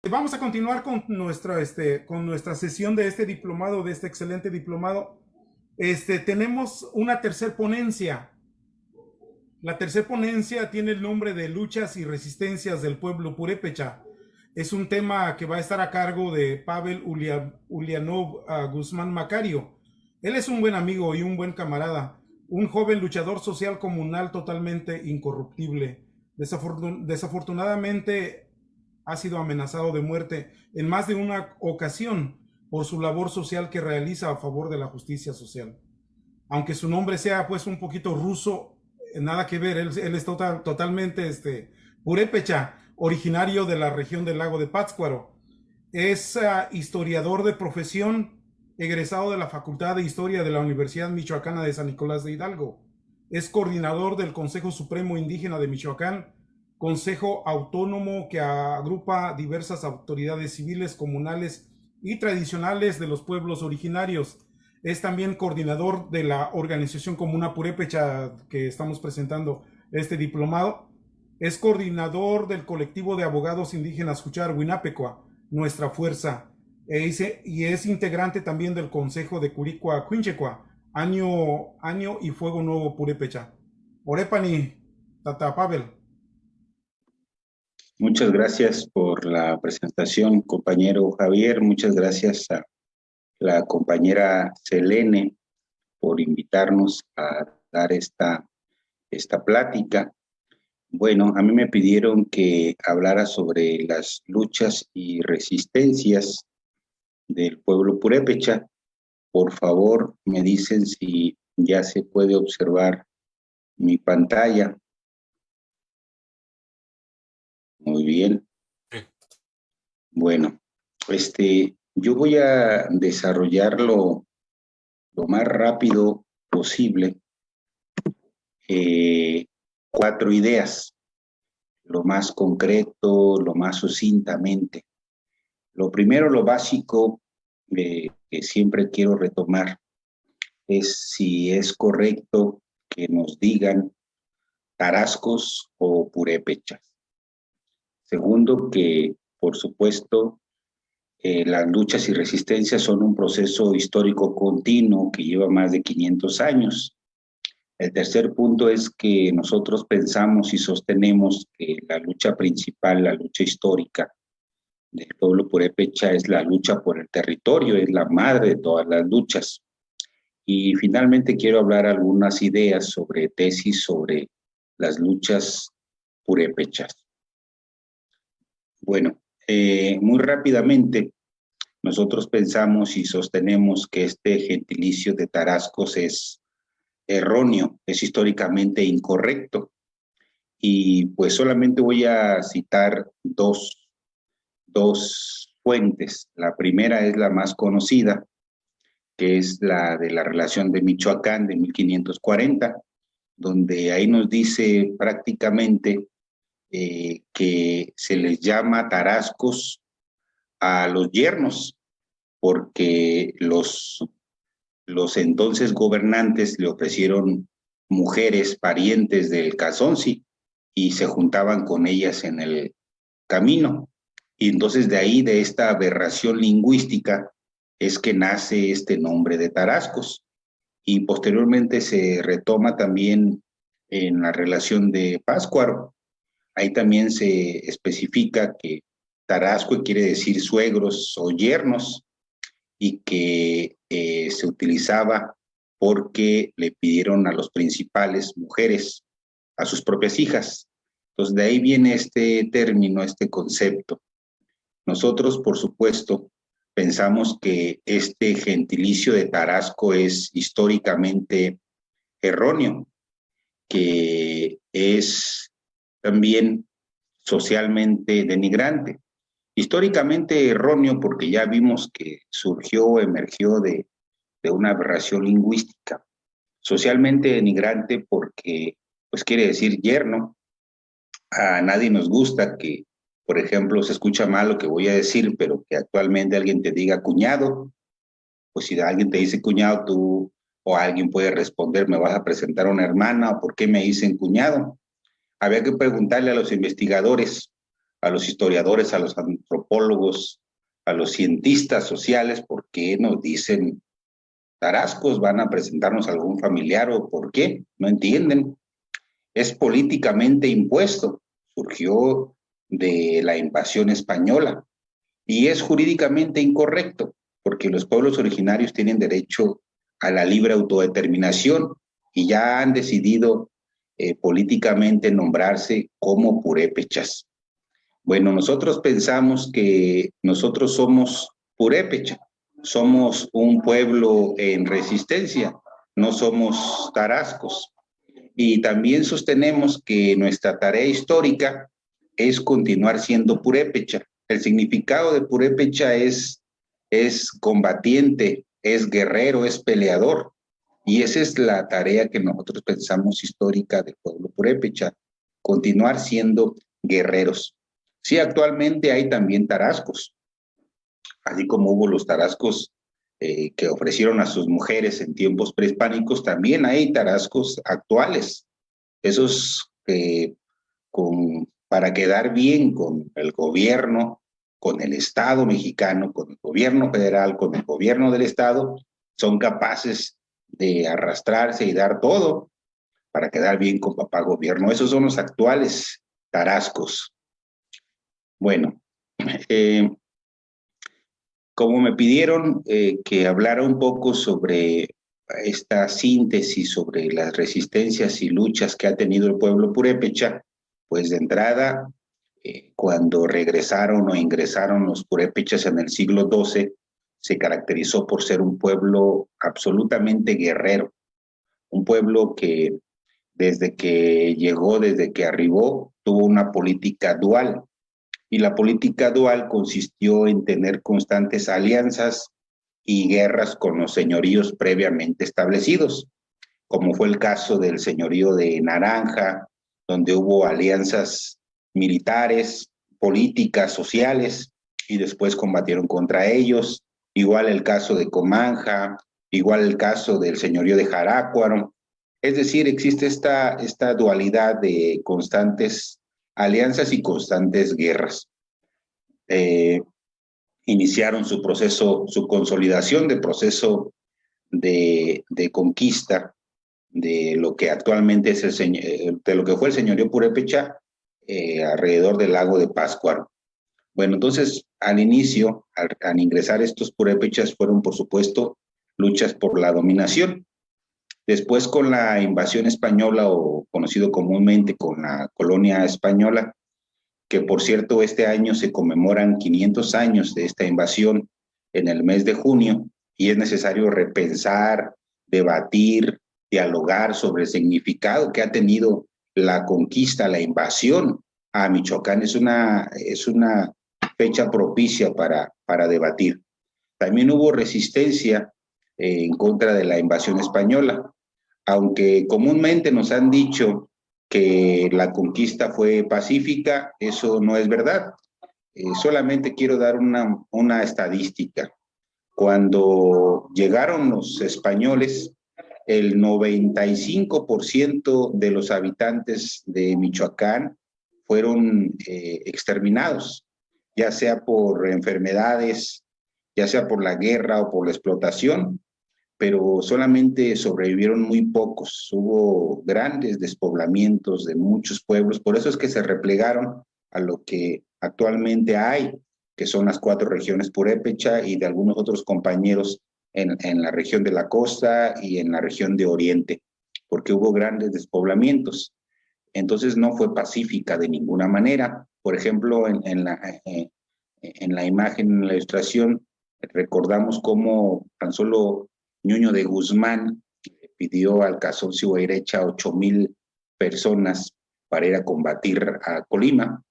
Vamos a continuar con nuestra sesión de este diplomado, de este excelente diplomado. Tenemos una tercer ponencia. La tercer ponencia tiene el nombre de Luchas y Resistencias del Pueblo Purépecha. Es un tema que va a estar a cargo de Pavel Ulianov Guzmán Macario. Él es un buen amigo y un buen camarada, un joven luchador social comunal totalmente incorruptible. Desafortunadamente ha sido amenazado de muerte en más de una ocasión por su labor social que realiza a favor de la justicia social. Aunque su nombre sea pues un poquito ruso, nada que ver, él es totalmente purépecha, originario de la región del lago de Pátzcuaro. Es historiador de profesión, egresado de la Facultad de Historia de la Universidad Michoacana de San Nicolás de Hidalgo. Es coordinador del Consejo Supremo Indígena de Michoacán, consejo autónomo que agrupa diversas autoridades civiles, comunales y tradicionales de los pueblos originarios. Es también coordinador de la organización Comuna Purépecha que estamos presentando este diplomado. Es coordinador del colectivo de abogados indígenas Juchar Huinapecua, Nuestra Fuerza. Y es integrante también del Consejo de Curicua Quinchecua, Año y Fuego Nuevo Purépecha. Orepani, Tata Pavel. Muchas gracias por la presentación, compañero Javier. Muchas gracias a la compañera Selene por invitarnos a dar esta plática. Bueno, a mí me pidieron que hablara sobre las luchas y resistencias del pueblo purépecha. Por favor, me dicen si ya se puede observar mi pantalla. Muy bien. Bueno, yo voy a desarrollarlo lo más rápido posible. 4 ideas, lo más concreto, lo más sucintamente. Lo primero, lo básico que siempre quiero retomar es si es correcto que nos digan tarascos o purépechas. Segundo, que por supuesto las luchas y resistencias son un proceso histórico continuo que lleva más de 500 años. El tercer punto es que nosotros pensamos y sostenemos que la lucha principal, la lucha histórica del pueblo purépecha es la lucha por el territorio, es la madre de todas las luchas. Y finalmente quiero hablar algunas ideas sobre tesis sobre las luchas purépechas. Bueno, muy rápidamente, nosotros pensamos y sostenemos que este gentilicio de tarascos es erróneo, es históricamente incorrecto. Y pues solamente voy a citar dos fuentes. La primera es la más conocida, que es la de la relación de Michoacán de 1540, donde ahí nos dice prácticamente que se les llama tarascos a los yernos, porque los entonces gobernantes le ofrecieron mujeres parientes del Cazonci y se juntaban con ellas en el camino. Y entonces de ahí, de esta aberración lingüística, es que nace este nombre de tarascos. Y posteriormente se retoma también en la relación de Pátzcuaro. Ahí también se especifica que tarasco quiere decir suegros o yernos y que se utilizaba porque le pidieron a los principales mujeres, a sus propias hijas. Entonces de ahí viene este término, este concepto. Nosotros, por supuesto, pensamos que este gentilicio de tarasco es históricamente erróneo, que es también socialmente denigrante. Históricamente erróneo porque ya vimos que emergió de una aberración lingüística. Socialmente denigrante porque pues quiere decir yerno. A nadie nos gusta que, por ejemplo, se escucha mal lo que voy a decir, pero que actualmente alguien te diga cuñado. Pues si alguien te dice cuñado, tú o alguien puede responder, ¿me vas a presentar a una hermana o por qué me dicen cuñado? Había que preguntarle a los investigadores, a los historiadores, a los antropólogos, antropólogos, a los cientistas sociales, ¿por qué nos dicen tarascos? ¿Van a presentarnos a algún familiar o por qué? No entienden. Es políticamente impuesto, surgió de la invasión española y es jurídicamente incorrecto, porque los pueblos originarios tienen derecho a la libre autodeterminación y ya han decidido políticamente nombrarse como purépechas. Bueno, nosotros pensamos que nosotros somos purépecha, somos un pueblo en resistencia, no somos tarascos. Y también sostenemos que nuestra tarea histórica es continuar siendo purépecha. El significado de purépecha es combatiente, es guerrero, es peleador. Y esa es la tarea que nosotros pensamos histórica del pueblo purépecha, continuar siendo guerreros. Sí, actualmente hay también tarascos, así como hubo los tarascos que ofrecieron a sus mujeres en tiempos prehispánicos, también hay tarascos actuales, esos para quedar bien con el gobierno, con el Estado mexicano, con el gobierno federal, con el gobierno del Estado, son capaces de arrastrarse y dar todo para quedar bien con papá gobierno. Esos son los actuales tarascos. Bueno, como me pidieron que hablara un poco sobre esta síntesis, sobre las resistencias y luchas que ha tenido el pueblo purépecha, pues de entrada, cuando regresaron o ingresaron los purépechas en el siglo XII, se caracterizó por ser un pueblo absolutamente guerrero, un pueblo que desde que llegó, desde que arribó, tuvo una política dual. Y la política dual consistió en tener constantes alianzas y guerras con los señoríos previamente establecidos, como fue el caso del señorío de Naranja, donde hubo alianzas militares, políticas, sociales, y después combatieron contra ellos. Igual el caso de Comanja, igual el caso del señorío de Jarácuaro. Es decir, existe esta dualidad de constantes alianzas y constantes guerras. Iniciaron su proceso, su consolidación de proceso de conquista de lo que actualmente es de lo que fue el señorío purépecha alrededor del lago de Pátzcuaro. Bueno, entonces al inicio, al ingresar estos purépechas fueron por supuesto luchas por la dominación. Después con la invasión española, o conocido comúnmente con la colonia española, que por cierto este año se conmemoran 500 años de esta invasión en el mes de junio, y es necesario repensar, debatir, dialogar sobre el significado que ha tenido la conquista, la invasión a Michoacán. Es una fecha propicia para debatir. También hubo resistencia en contra de la invasión española, aunque comúnmente nos han dicho que la conquista fue pacífica, eso no es verdad. Solamente quiero dar una estadística. Cuando llegaron los españoles, el 95% de los habitantes de Michoacán fueron exterminados, ya sea por enfermedades, ya sea por la guerra o por la explotación, pero solamente sobrevivieron muy pocos. Hubo grandes despoblamientos de muchos pueblos, por eso es que se replegaron a lo que actualmente hay, que son las 4 regiones purépecha y de algunos otros compañeros en la región de la costa y en la región de Oriente, porque hubo grandes despoblamientos. Entonces no fue pacífica de ninguna manera. Por ejemplo, en la imagen, en la ilustración, recordamos cómo tan solo Ñuño de Guzmán pidió al Cazón Cihuayrecha 8,000 personas para ir a combatir a Colima,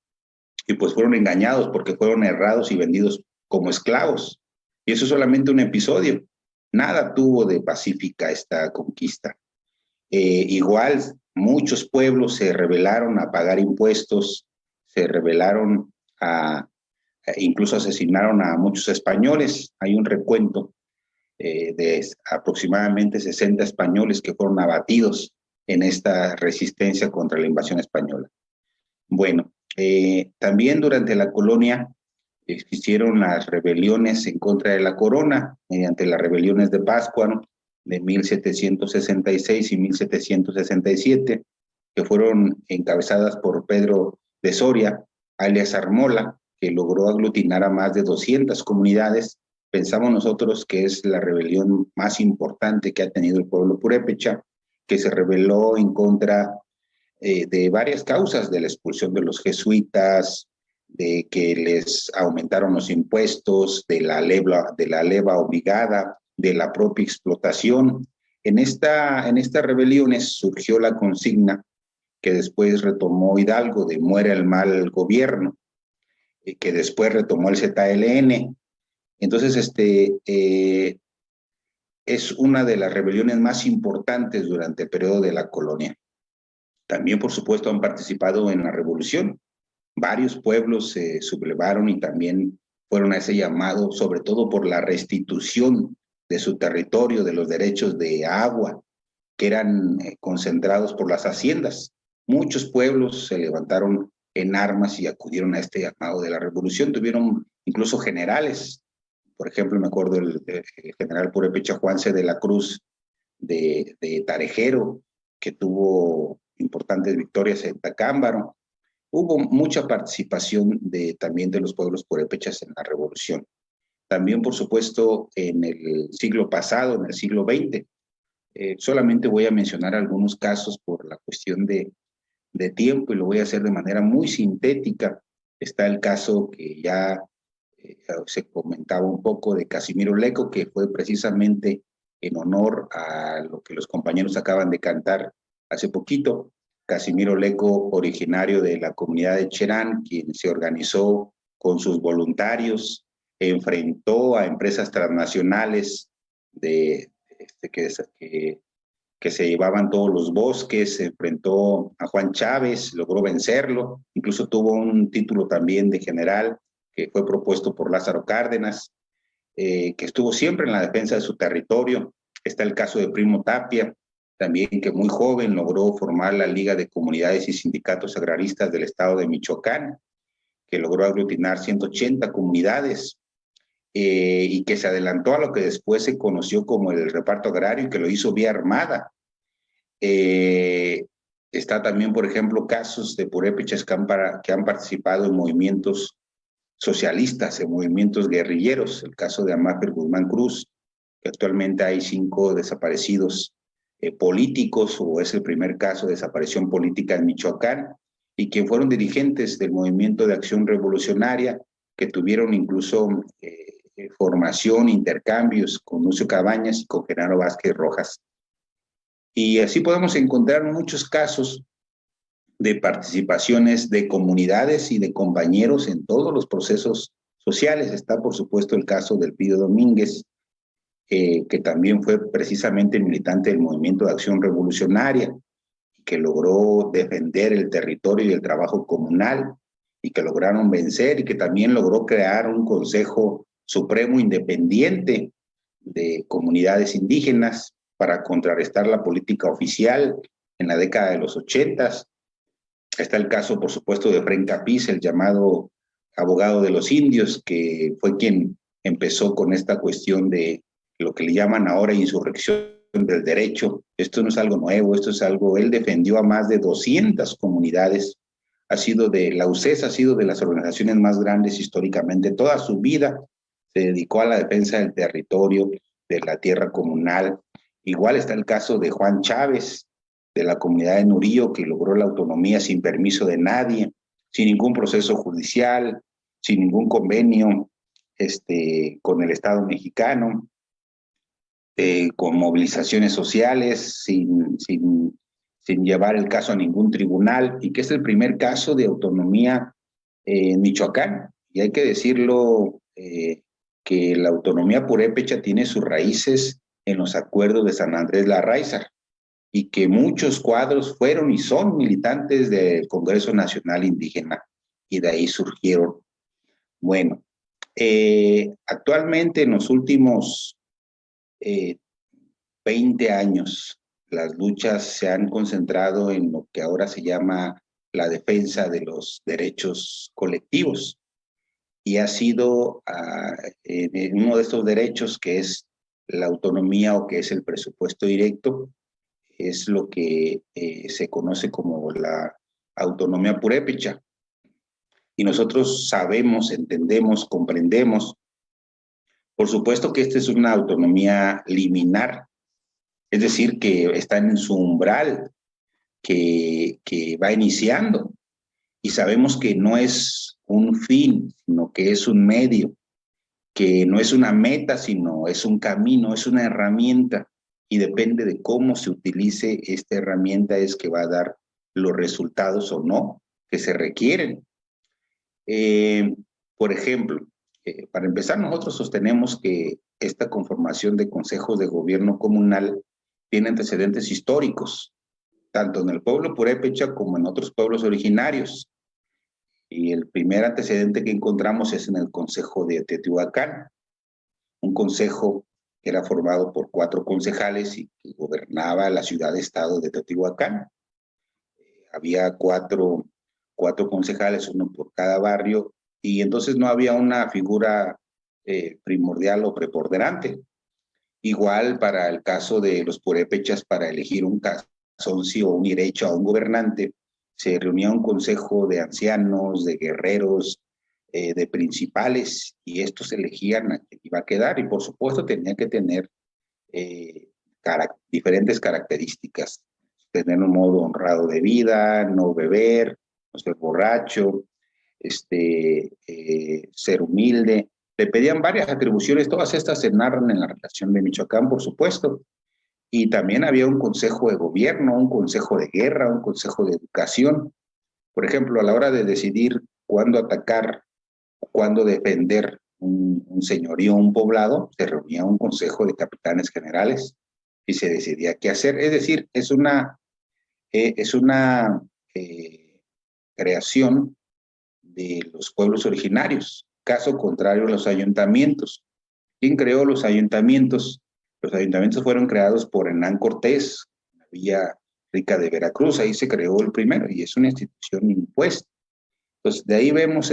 y pues fueron engañados porque fueron errados y vendidos como esclavos. Y eso es solamente un episodio. Nada tuvo de pacífica esta conquista. Igual muchos pueblos se rebelaron a pagar impuestos, se rebelaron incluso asesinaron a muchos españoles. Hay un recuento de aproximadamente 60 españoles que fueron abatidos en esta resistencia contra la invasión española. Bueno, también durante la colonia existieron las rebeliones en contra de la corona, mediante las rebeliones de Pátzcuaro de 1766 y 1767, que fueron encabezadas por Pedro de Soria, alias Armola, que logró aglutinar a más de 200 comunidades. Pensamos nosotros que es la rebelión más importante que ha tenido el pueblo purépecha, que se rebeló en contra de varias causas, de la expulsión de los jesuitas, de que les aumentaron los impuestos, de la leva obligada, de la propia explotación. En estas rebeliones surgió la consigna que después retomó Hidalgo de muere el mal gobierno, que después retomó el ZLN. Entonces, es una de las rebeliones más importantes durante el periodo de la colonia. También, por supuesto, han participado en la revolución. Varios pueblos se sublevaron y también fueron a ese llamado, sobre todo por la restitución de su territorio, de los derechos de agua, que eran concentrados por las haciendas. Muchos pueblos se levantaron en armas y acudieron a este llamado de la revolución. Tuvieron incluso generales. Por ejemplo, me acuerdo el general purépecha Juan C. de la Cruz de Tarejero, que tuvo importantes victorias en Tacámbaro. Hubo mucha participación también de los pueblos purépechas en la revolución. También, por supuesto, en el siglo pasado, en el siglo XX, solamente voy a mencionar algunos casos por la cuestión de tiempo y lo voy a hacer de manera muy sintética. Está el caso que ya se comentaba un poco de Casimiro Leco, que fue precisamente en honor a lo que los compañeros acaban de cantar hace poquito. Casimiro Leco, originario de la comunidad de Cherán, quien se organizó con sus voluntarios, enfrentó a empresas transnacionales que se llevaban todos los bosques, se enfrentó a Juan Chávez, logró vencerlo, incluso tuvo un título también de general que fue propuesto por Lázaro Cárdenas, que estuvo siempre en la defensa de su territorio. Está el caso de Primo Tapia, también que muy joven logró formar la Liga de Comunidades y Sindicatos Agraristas del estado de Michoacán, que logró aglutinar 180 comunidades y que se adelantó a lo que después se conoció como el reparto agrario y que lo hizo vía armada. Está también, por ejemplo, casos de purépechas que han participado en movimientos socialistas, en movimientos guerrilleros. El caso de Amáfer Guzmán Cruz, que actualmente hay 5 desaparecidos políticos, o es el primer caso de desaparición política en Michoacán, y que fueron dirigentes del movimiento de acción revolucionaria, que tuvieron incluso formación, intercambios con Lucio Cabañas y con Genaro Vázquez Rojas. Y así podemos encontrar muchos casos de participaciones de comunidades y de compañeros en todos los procesos sociales. Está, por supuesto, el caso del Pío Domínguez, que también fue precisamente militante del Movimiento de Acción Revolucionaria, que logró defender el territorio y el trabajo comunal, y que lograron vencer, y que también logró crear un Consejo Supremo Independiente de comunidades indígenas para contrarrestar la política oficial en la década de los 80. Está el caso, por supuesto, de Efrén Capiz, el llamado abogado de los indios, que fue quien empezó con esta cuestión de lo que le llaman ahora insurrección del derecho. Esto no es algo nuevo, esto es algo, él defendió a más de 200 comunidades, la UCES ha sido de las organizaciones más grandes históricamente, toda su vida se dedicó a la defensa del territorio, de la tierra comunal. Igual está el caso de Juan Chávez, de la comunidad de Nurío, que logró la autonomía sin permiso de nadie, sin ningún proceso judicial, sin ningún convenio con el Estado mexicano, con movilizaciones sociales, sin llevar el caso a ningún tribunal, y que es el primer caso de autonomía en Michoacán. Y hay que decirlo, que la autonomía purépecha tiene sus raíces en los acuerdos de San Andrés Larráizar, y que muchos cuadros fueron y son militantes del Congreso Nacional Indígena, y de ahí surgieron. Bueno, actualmente en los últimos 20 años, las luchas se han concentrado en lo que ahora se llama la defensa de los derechos colectivos. y ha sido en uno de estos derechos, que es la autonomía o que es el presupuesto directo, es lo que se conoce como la autonomía purépecha. Y nosotros sabemos, entendemos, comprendemos, por supuesto que esta es una autonomía liminar, es decir, que está en su umbral, que va iniciando, y sabemos que no es un fin, sino que es un medio, que no es una meta, sino es un camino, es una herramienta, y depende de cómo se utilice esta herramienta es que va a dar los resultados o no que se requieren. Por ejemplo, para empezar, nosotros sostenemos que esta conformación de consejos de gobierno comunal tiene antecedentes históricos, tanto en el pueblo purépecha como en otros pueblos originarios. Y el primer antecedente que encontramos es en el Consejo de Teotihuacán, un consejo que era formado por 4 concejales y que gobernaba la ciudad-estado de Teotihuacán. Había cuatro concejales, uno por cada barrio, y entonces no había una figura primordial o preponderante. Igual para el caso de los purépechas, para elegir un casonci o un irecho a un gobernante, se reunía un consejo de ancianos, de guerreros, de principales, y estos elegían a quien iba a quedar, y por supuesto tenía que tener diferentes características. Tener un modo honrado de vida, no beber, no ser borracho, ser humilde. Le pedían varias atribuciones, todas estas se narran en la relación de Michoacán, por supuesto. Y también había un consejo de gobierno, un consejo de guerra, un consejo de educación. Por ejemplo, a la hora de decidir cuándo atacar, cuándo defender un señorío, un poblado, se reunía un consejo de capitanes generales y se decidía qué hacer. Es decir, es una creación de los pueblos originarios. Caso contrario a los ayuntamientos. ¿Quién creó los ayuntamientos? Los ayuntamientos fueron creados por Hernán Cortés, en la Villa Rica de Veracruz, ahí se creó el primero y es una institución impuesta. Entonces, de ahí vemos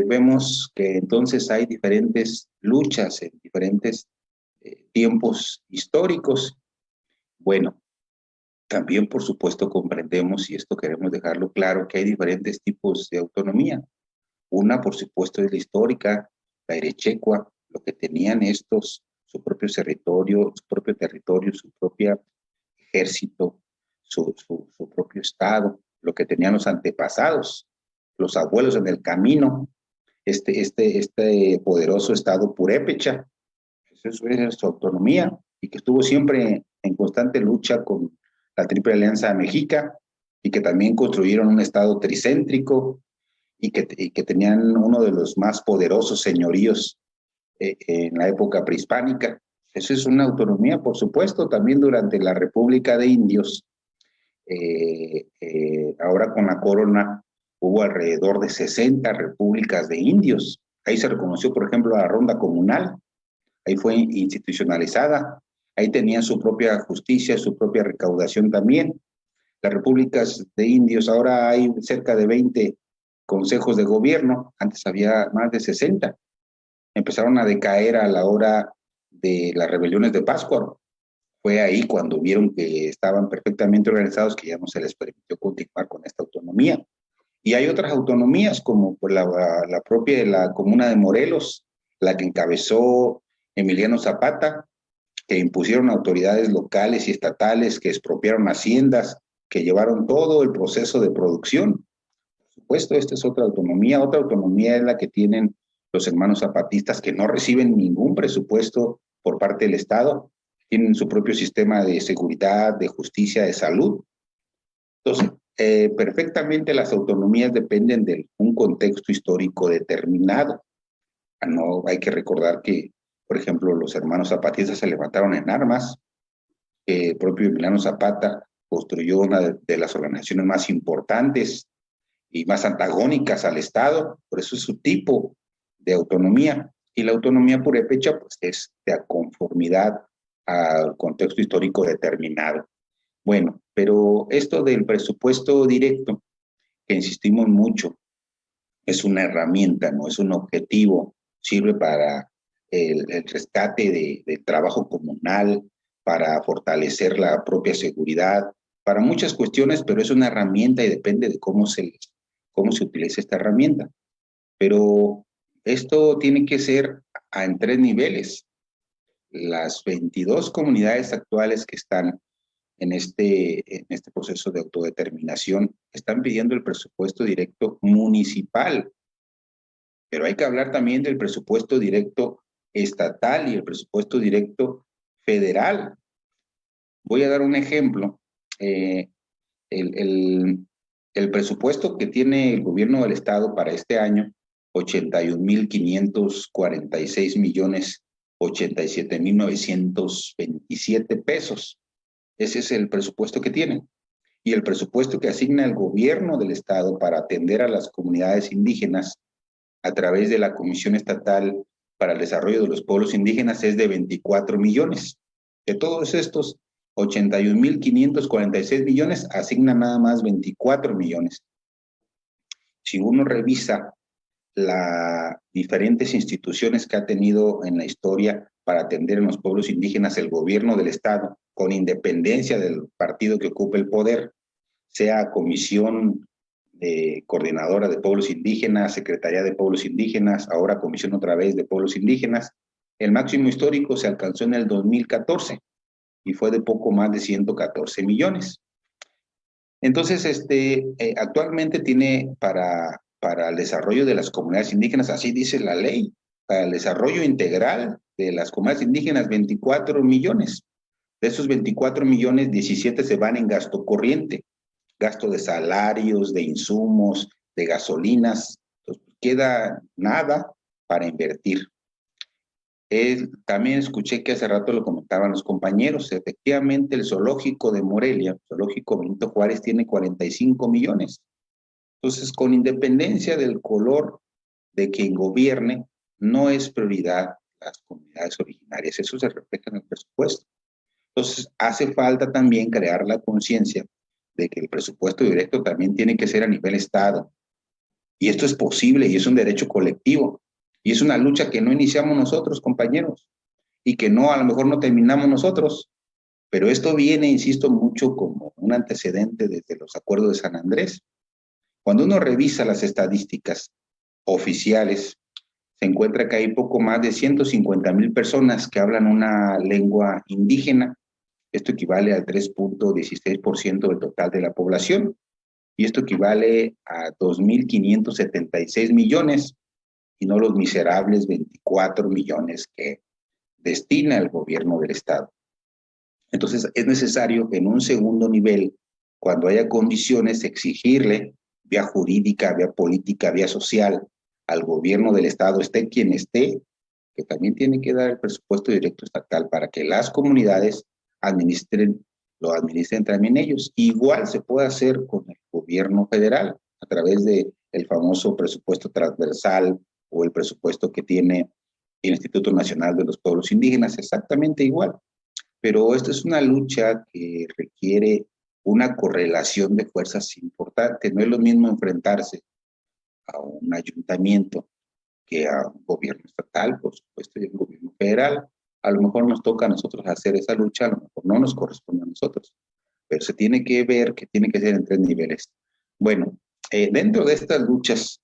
vemos que entonces hay diferentes luchas en diferentes tiempos históricos. Bueno, también, por supuesto, comprendemos, y esto queremos dejarlo claro, que hay diferentes tipos de autonomía. Una, por supuesto, es la histórica, la irechecua, lo que tenían estos, su propio territorio, su propio ejército, su propio estado, lo que tenían los antepasados, los abuelos en el camino, este poderoso estado purépecha. Eso es su autonomía, y que estuvo siempre en constante lucha con la Triple Alianza Mexica, y que también construyeron un estado tricéntrico, y que tenían uno de los más poderosos señoríos en la época prehispánica. Eso es una autonomía, por supuesto, también durante la República de Indios. Ahora con la corona hubo alrededor de 60 repúblicas de indios. Ahí se reconoció, por ejemplo, la ronda comunal, ahí fue institucionalizada, ahí tenían su propia justicia, su propia recaudación también. Las repúblicas de indios, ahora hay cerca de 20 consejos de gobierno, antes había más de 60. Empezaron a decaer a la hora de las rebeliones de Pátzcuaro. Fue ahí cuando vieron que estaban perfectamente organizados, que ya no se les permitió continuar con esta autonomía. Y hay otras autonomías, como por la propia de la comuna de Morelos, la que encabezó Emiliano Zapata, que impusieron autoridades locales y estatales, que expropiaron haciendas, que llevaron todo el proceso de producción. Por supuesto, esta es otra autonomía. Otra autonomía es la que tienen los hermanos zapatistas, que no reciben ningún presupuesto por parte del Estado, tienen su propio sistema de seguridad, de justicia, de salud. Entonces, perfectamente las autonomías dependen de un contexto histórico determinado. No hay que recordar que, por ejemplo, los hermanos zapatistas se levantaron en armas. El propio Emiliano Zapata construyó una de las organizaciones más importantes y más antagónicas al Estado, por eso es su tipo de autonomía. Y la autonomía purépecha, pues, es de conformidad al contexto histórico determinado. Bueno, pero esto del presupuesto directo, que insistimos mucho, es una herramienta, no es un objetivo, sirve para el rescate del trabajo comunal, para fortalecer la propia seguridad, para muchas cuestiones, pero es una herramienta y depende de cómo se utiliza esta herramienta. Pero esto tiene que ser en 3 niveles. Las 22 comunidades actuales que están en este proceso de autodeterminación están pidiendo el presupuesto directo municipal, pero hay que hablar también del presupuesto directo estatal y el presupuesto directo federal. Voy a dar un ejemplo. Eh, el, el, el presupuesto que tiene el gobierno del estado para este año, 81,546 millones, 87,927 pesos. Ese es el presupuesto que tiene. Y el presupuesto que asigna el gobierno del estado para atender a las comunidades indígenas a través de la Comisión Estatal para el Desarrollo de los Pueblos Indígenas es de 24 millones. De todos estos 81,546 millones, asignan nada más 24 millones. Si uno revisa las diferentes instituciones que ha tenido en la historia para atender a los pueblos indígenas el gobierno del estado, con independencia del partido que ocupe el poder, sea Comisión Coordinadora de Pueblos Indígenas, Secretaría de Pueblos Indígenas, ahora Comisión otra vez de Pueblos Indígenas, el máximo histórico se alcanzó en el 2014 y fue de poco más de 114 millones. Entonces, actualmente tiene para el desarrollo de las comunidades indígenas, así dice la ley, para el desarrollo integral de las comunidades indígenas, 24 millones. De esos 24 millones, 17 se van en gasto corriente, gasto de salarios, de insumos, de gasolinas. Entonces, queda nada para invertir. También escuché que hace rato lo comentaban los compañeros, efectivamente el zoológico de Morelia, el zoológico Benito Juárez, tiene 45 millones. Entonces, con independencia del color de quien gobierne, no es prioridad las comunidades originarias. Eso se refleja en el presupuesto. Entonces, hace falta también crear la conciencia de que el presupuesto directo también tiene que ser a nivel Estado. Y esto es posible y es un derecho colectivo. Y es una lucha que no iniciamos nosotros, compañeros, y que no, a lo mejor no terminamos nosotros. Pero esto viene, insisto, mucho como un antecedente desde los acuerdos de San Andrés. Cuando uno revisa las estadísticas oficiales, se encuentra que hay poco más de 150,000 personas que hablan una lengua indígena. Esto equivale al 3,16% del total de la población. Y esto equivale a 2,576 millones y no los miserables 24 millones que destina el gobierno del estado. Entonces es necesario en un segundo nivel, cuando haya condiciones, exigirle vía jurídica, vía política, vía social al gobierno del estado, esté quien esté, que también tiene que dar el presupuesto directo estatal para que las comunidades lo administren también ellos. Igual se puede hacer con el gobierno federal a través del famoso presupuesto transversal o el presupuesto que tiene el Instituto Nacional de los Pueblos Indígenas, exactamente igual. Pero esto es una lucha que requiere una correlación de fuerzas importante. No es lo mismo enfrentarse a un ayuntamiento que a un gobierno estatal, por supuesto, y a un gobierno federal. A lo mejor nos toca a nosotros hacer esa lucha, a lo mejor no nos corresponde a nosotros, pero se tiene que ver que tiene que ser en 3 niveles. Bueno, dentro de estas luchas,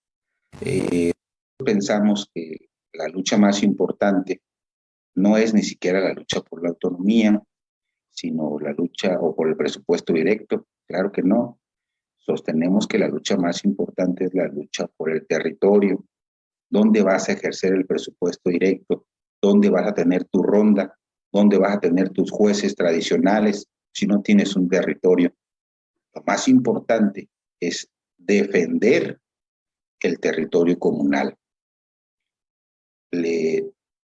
pensamos que la lucha más importante no es ni siquiera la lucha por la autonomía, sino la lucha o por el presupuesto directo. Claro que no. Sostenemos que la lucha más importante es la lucha por el territorio. ¿Dónde vas a ejercer el presupuesto directo? ¿Dónde vas a tener tu ronda? ¿Dónde vas a tener tus jueces tradicionales si no tienes un territorio? Lo más importante es defender el territorio comunal,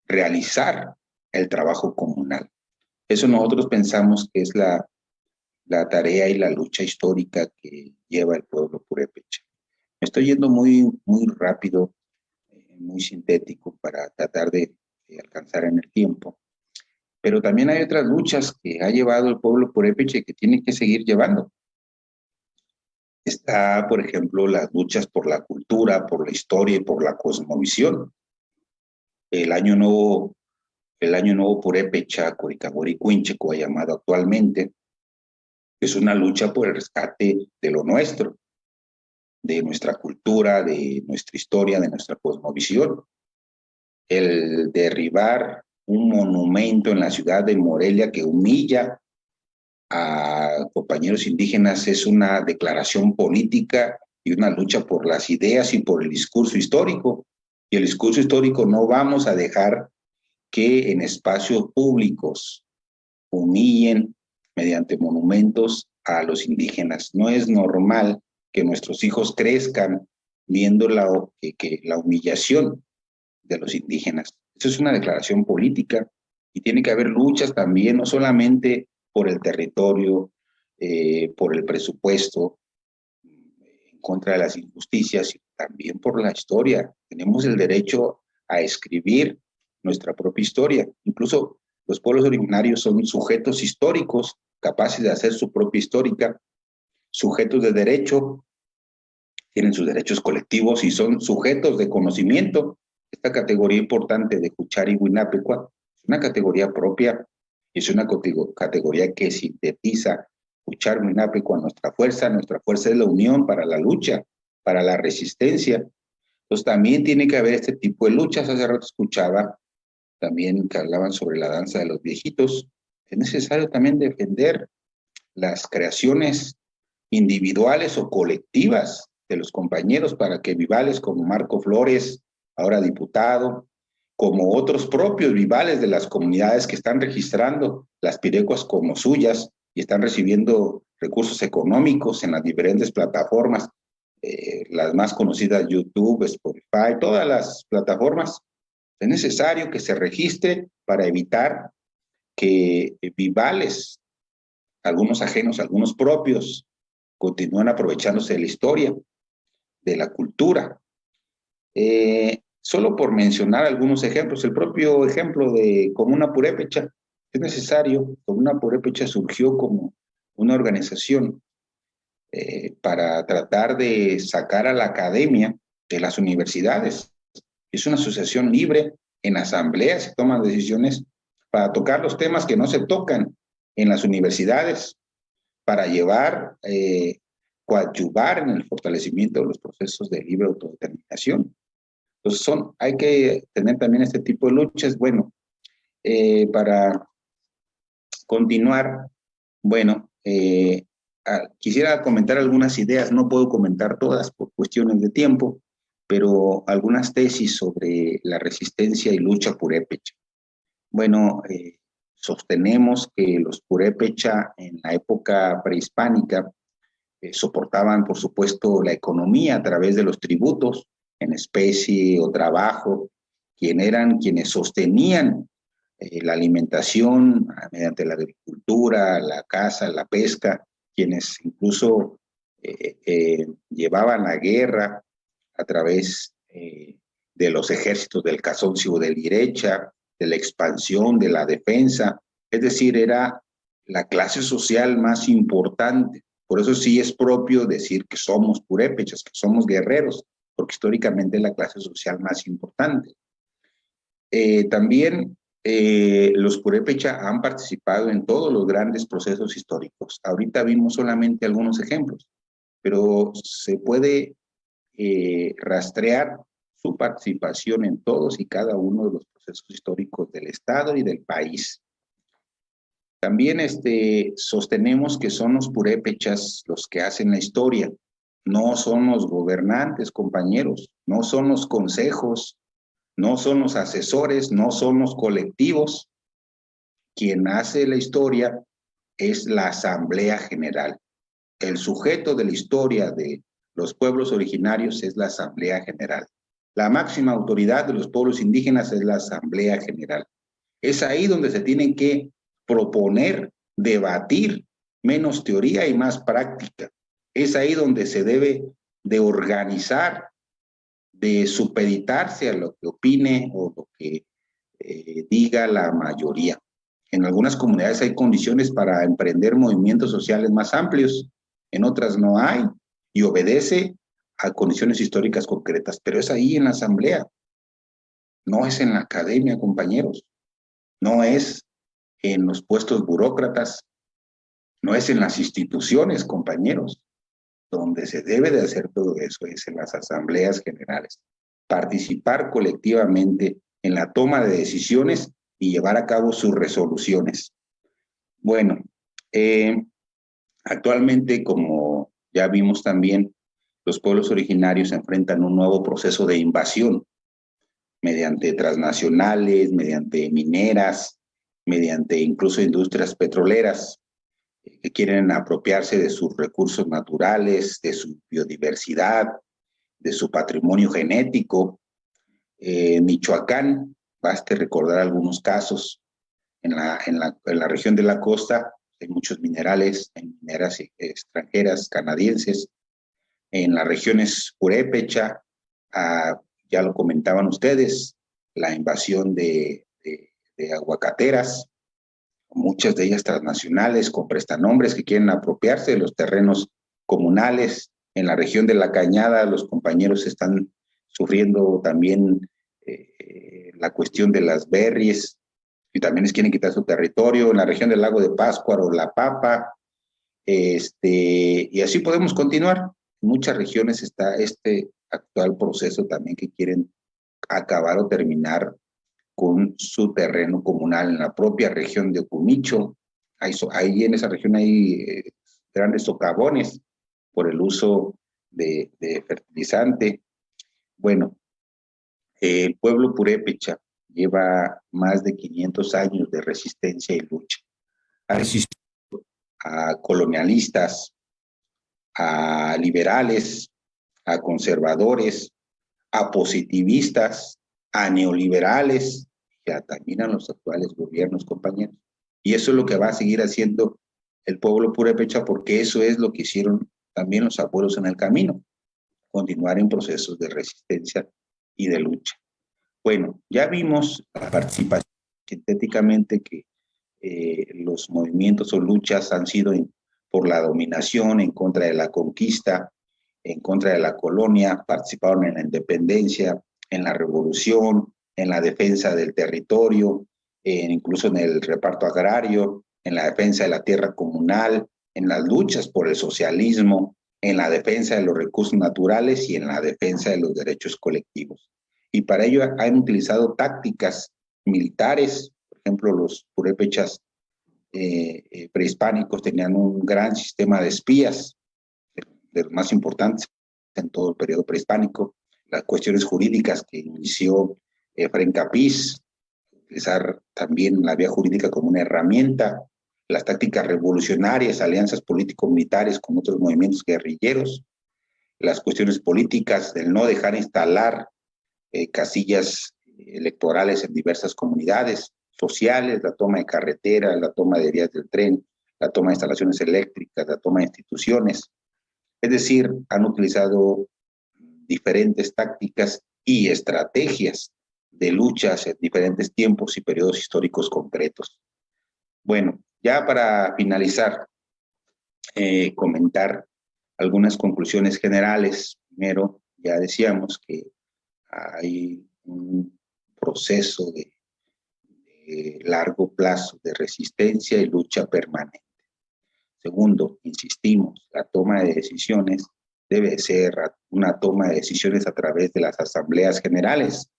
realizar el trabajo comunal. Eso nosotros pensamos que es la tarea y la lucha histórica que lleva el pueblo purépecha. Me estoy yendo muy, muy rápido, muy sintético para tratar de alcanzar en el tiempo. Pero también hay otras luchas que ha llevado el pueblo purépecha y que tiene que seguir llevando. Está, por ejemplo, las luchas por la cultura, por la historia y por la cosmovisión. El Año Nuevo, el Año Nuevo Purépecha, Coricahuaricuíncheco, llamado actualmente, es una lucha por el rescate de lo nuestro, de nuestra cultura, de nuestra historia, de nuestra cosmovisión. El derribar un monumento en la ciudad de Morelia que humilla a compañeros indígenas es una declaración política y una lucha por las ideas y por el discurso histórico. Y el discurso histórico no vamos a dejar que en espacios públicos humillen mediante monumentos a los indígenas. No es normal que nuestros hijos crezcan viendo la humillación de los indígenas. Eso es una declaración política y tiene que haber luchas también, no solamente por el territorio, por el presupuesto, en contra de las injusticias, sino también por la historia. Tenemos el derecho a escribir nuestra propia historia. Incluso los pueblos originarios son sujetos históricos, capaces de hacer su propia histórica, sujetos de derecho, tienen sus derechos colectivos y son sujetos de conocimiento. Esta categoría importante de Juchari Huinapecua es una categoría propia, es una categoría que sintetiza Juchari Huinapecua, nuestra fuerza es la unión para la lucha, para la resistencia. Entonces también tiene que haber este tipo de luchas. Hace rato escuchaba también que hablaban sobre la danza de los viejitos. Es necesario también defender las creaciones individuales o colectivas de los compañeros para que vivales como Marco Flores, ahora diputado, como otros propios vivales de las comunidades que están registrando las pirecuas como suyas y están recibiendo recursos económicos en las diferentes plataformas, las más conocidas, YouTube, Spotify, todas las plataformas. Es necesario que se registre para evitar que vivales, algunos ajenos, algunos propios, continúan aprovechándose de la historia, de la cultura. Solo por mencionar algunos ejemplos, el propio ejemplo de Comuna Purépecha, es necesario. Comuna Purépecha surgió como una organización para tratar de sacar a la academia de las universidades. Es una asociación libre, en asambleas se toman decisiones para tocar los temas que no se tocan en las universidades, para llevar, coadyuvar en el fortalecimiento de los procesos de libre autodeterminación. Entonces hay que tener también este tipo de luchas. Bueno, para continuar, bueno, quisiera comentar algunas ideas, no puedo comentar todas por cuestiones de tiempo, pero algunas tesis sobre la resistencia y lucha purépecha. Bueno, sostenemos que los purépecha en la época prehispánica soportaban, por supuesto, la economía a través de los tributos en especie o trabajo, quienes sostenían la alimentación mediante la agricultura, la caza, la pesca, quienes incluso llevaban la guerra a través de los ejércitos del Cazoncio o del Irecha, de la expansión, de la defensa. Es decir, era la clase social más importante. Por eso sí es propio decir que somos purépechas, que somos guerreros, porque históricamente es la clase social más importante. También los purépecha han participado en todos los grandes procesos históricos. Ahorita vimos solamente algunos ejemplos, pero se puede rastrear su participación en todos y cada uno de los procesos históricos del Estado y del país. También sostenemos que son los purépechas los que hacen la historia, no son los gobernantes, compañeros, no son los consejos, no son los asesores, no son los colectivos. Quien hace la historia es la Asamblea General. El sujeto de la historia de los pueblos originarios es la Asamblea General. La máxima autoridad de los pueblos indígenas es la Asamblea General. Es ahí donde se tienen que proponer, debatir, menos teoría y más práctica. Es ahí donde se debe de organizar, de supeditarse a lo que opine o lo que diga la mayoría. En algunas comunidades hay condiciones para emprender movimientos sociales más amplios, en otras no hay, y obedece a condiciones históricas concretas, pero es ahí en la asamblea, no es en la academia, compañeros, no es en los puestos burócratas, no es en las instituciones, compañeros. Donde se debe de hacer todo eso es en las asambleas generales. Participar colectivamente en la toma de decisiones y llevar a cabo sus resoluciones. Bueno, actualmente, como ya vimos también, los pueblos originarios enfrentan un nuevo proceso de invasión mediante transnacionales, mediante mineras, mediante incluso industrias petroleras que quieren apropiarse de sus recursos naturales, de su biodiversidad, de su patrimonio genético. Michoacán, baste recordar algunos casos, en la región de la costa hay muchos minerales, hay mineras extranjeras, canadienses. En las regiones purépecha, ya lo comentaban ustedes, la invasión de aguacateras, muchas de ellas transnacionales, con prestanombres que quieren apropiarse de los terrenos comunales. En la región de la Cañada, los compañeros están sufriendo también la cuestión de las berries, y también les quieren quitar su territorio. En la región del lago de Pátzcuaro, la papa, y así podemos continuar. En muchas regiones está este actual proceso también que quieren acabar o terminar con su terreno comunal en la propia región de Ocumicho. Ahí en esa región hay grandes socavones por el uso de fertilizante. Bueno, el pueblo purépecha lleva más de 500 años de resistencia y lucha. Ha resistido a colonialistas, a liberales, a conservadores, a positivistas, a neoliberales, y también a los actuales gobiernos, compañeros. Y eso es lo que va a seguir haciendo el pueblo purépecha, porque eso es lo que hicieron también los abuelos en el camino, continuar en procesos de resistencia y de lucha. Bueno, ya vimos la participación sintéticamente que los movimientos o luchas han sido por la dominación, en contra de la conquista, en contra de la colonia, participaron en la independencia, en la revolución, en la defensa del territorio, incluso en el reparto agrario, en la defensa de la tierra comunal, en las luchas por el socialismo, en la defensa de los recursos naturales y en la defensa de los derechos colectivos. Y para ello han utilizado tácticas militares. Por ejemplo, los purépechas prehispánicos tenían un gran sistema de espías, de los más importantes en todo el periodo prehispánico. Las cuestiones jurídicas que inició Efraín Capiz, utilizar también la vía jurídica como una herramienta, las tácticas revolucionarias, alianzas político-militares con otros movimientos guerrilleros, las cuestiones políticas del no dejar instalar casillas electorales en diversas comunidades sociales, la toma de carreteras, la toma de vías del tren, la toma de instalaciones eléctricas, la toma de instituciones. Es decir, han utilizado diferentes tácticas y estrategias de luchas en diferentes tiempos y periodos históricos concretos. Bueno, ya para finalizar, comentar algunas conclusiones generales. Primero, ya decíamos que hay un proceso de largo plazo de resistencia y lucha permanente. Segundo, insistimos, la toma de decisiones debe ser una toma de decisiones a través de las asambleas generales.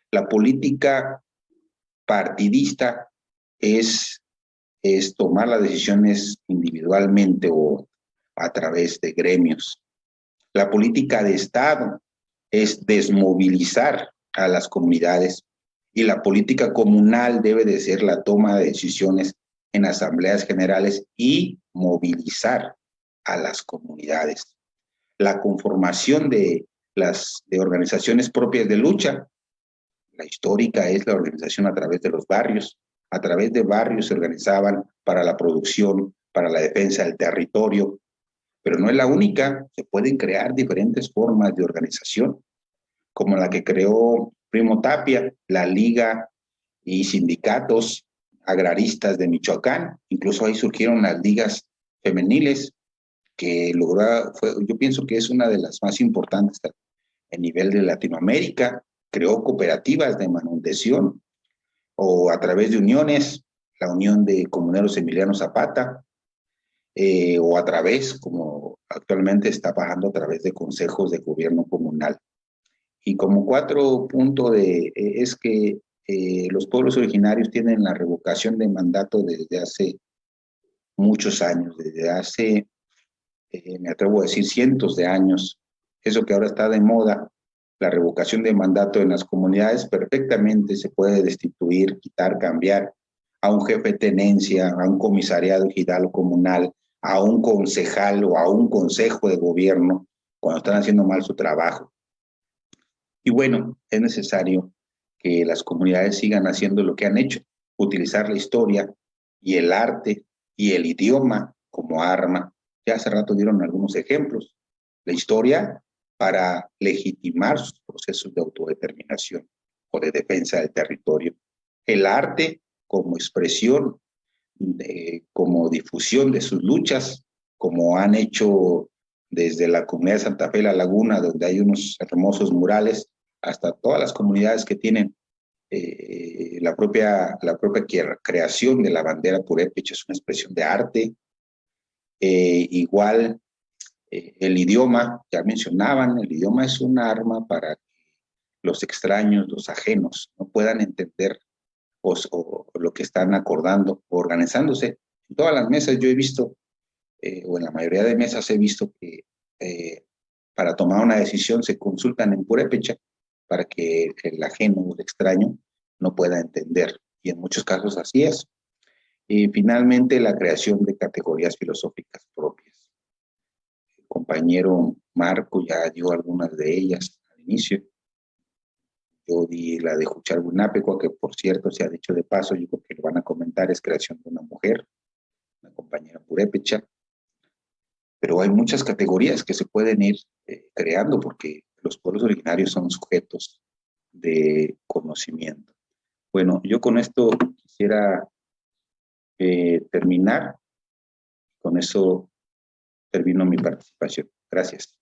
La política partidista es tomar las decisiones individualmente o a través de gremios. La política de Estado es desmovilizar a las comunidades, y la política comunal debe de ser la toma de decisiones en asambleas generales y movilizar a las comunidades. La conformación de organizaciones propias de lucha. La histórica es la organización a través de los barrios. A través de barrios se organizaban para la producción, para la defensa del territorio, pero no es la única. Se pueden crear diferentes formas de organización, como la que creó Primo Tapia, la Liga y sindicatos agraristas de Michoacán. Incluso ahí surgieron las ligas femeniles, que logró, yo pienso que es una de las más importantes a nivel de Latinoamérica. Creó cooperativas de manutención o a través de uniones, la Unión de Comuneros Emiliano Zapata, o a través, como actualmente está bajando, a través de consejos de gobierno comunal. Y como cuatro puntos es que los pueblos originarios tienen la revocación de mandato desde hace muchos años, desde hace, me atrevo a decir, cientos de años. Eso que ahora está de moda, la revocación de mandato en las comunidades, perfectamente se puede destituir, quitar, cambiar a un jefe de tenencia, a un comisariado ejidal comunal, a un concejal o a un consejo de gobierno cuando están haciendo mal su trabajo. Y bueno, es necesario que las comunidades sigan haciendo lo que han hecho, utilizar la historia y el arte y el idioma como arma. Ya hace rato dieron algunos ejemplos. La historia para legitimar sus procesos de autodeterminación o de defensa del territorio. El arte como expresión, como difusión de sus luchas, como han hecho desde la comunidad de Santa Fe La Laguna, donde hay unos hermosos murales, hasta todas las comunidades que tienen la propia creación de la bandera purépecha es una expresión de arte. Igual el idioma, ya mencionaban, el idioma es un arma para que los extraños, los ajenos, no puedan entender o lo que están acordando o organizándose. En todas las mesas yo he visto, o en la mayoría de mesas he visto que para tomar una decisión se consultan en purépecha para que el ajeno o el extraño no pueda entender. Y en muchos casos así es. Y finalmente, la creación de categorías filosóficas propias. El compañero Marco ya dio algunas de ellas al inicio. Yo di la de Juchalgunapecua, que por cierto, se ha dicho de paso, yo creo que lo van a comentar, es creación de una mujer, una compañera purépecha. Pero hay muchas categorías que se pueden ir creando porque los pueblos originarios son sujetos de conocimiento. Bueno, yo con esto quisiera terminar. Con eso termino mi participación. Gracias.